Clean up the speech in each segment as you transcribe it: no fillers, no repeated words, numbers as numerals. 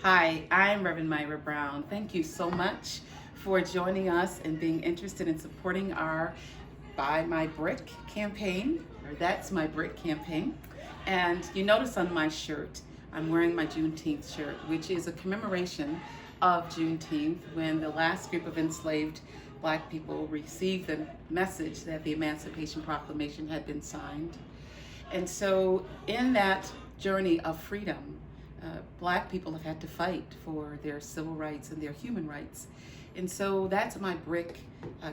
Hi, I'm Reverend Myra Brown. Thank you so much for joining us and being interested in supporting our Buy My Brick campaign, or That's My Brick campaign. And you notice on my shirt, I'm wearing my Juneteenth shirt, which is a commemoration of Juneteenth when the last group of enslaved Black people received the message that the Emancipation Proclamation had been signed. And so, in that journey of freedom, Black people have had to fight for their civil rights and their human rights. And so, that's my brick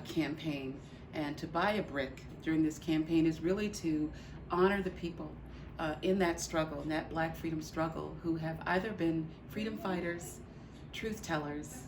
campaign. And to buy a brick during this campaign is really to honor the people in that struggle, in that Black freedom struggle, who have either been freedom fighters, truth tellers,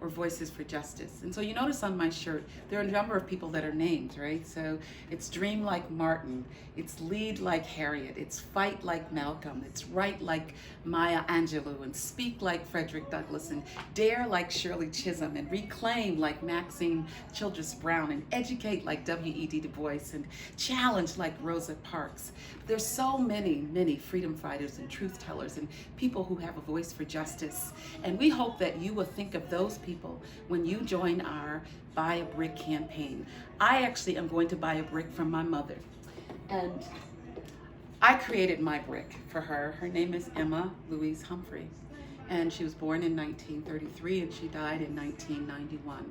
or voices for justice. And so you notice on my shirt, there are a number of people that are named, right? So it's dream like Martin, it's lead like Harriet, it's fight like Malcolm, it's write like Maya Angelou, and speak like Frederick Douglass, and dare like Shirley Chisholm, and reclaim like Maxine Childress Brown, and educate like W.E.B. Du Bois, and challenge like Rosa Parks. There's so many freedom fighters and truth tellers and people who have a voice for justice. And we hope that you will think of those people when you join our Buy a Brick campaign. I actually am going to buy a brick from my mother. And I created my brick for her. Her name is Emma Louise Humphrey. And she was born in 1933 and she died in 1991.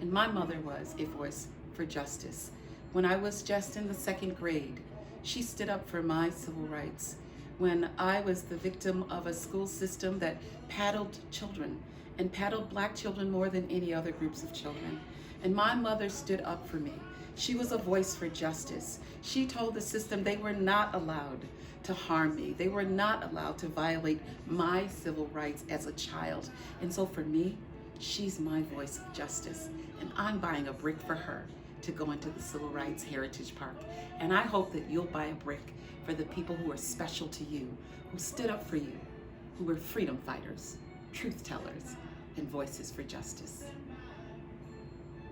And my mother was a voice for justice. When I was just in the second grade, she stood up for my civil rights. When I was the victim of a school system that paddled children and paddled Black children more than any other groups of children. And my mother stood up for me. She was a voice for justice. She told the system they were not allowed to harm me. They were not allowed to violate my civil rights as a child. And so for me, she's my voice of justice. And I'm buying a brick for her to go into the Civil Rights Heritage Park. And I hope that you'll buy a brick for the people who are special to you, who stood up for you, who were freedom fighters, truth tellers, and voices for justice.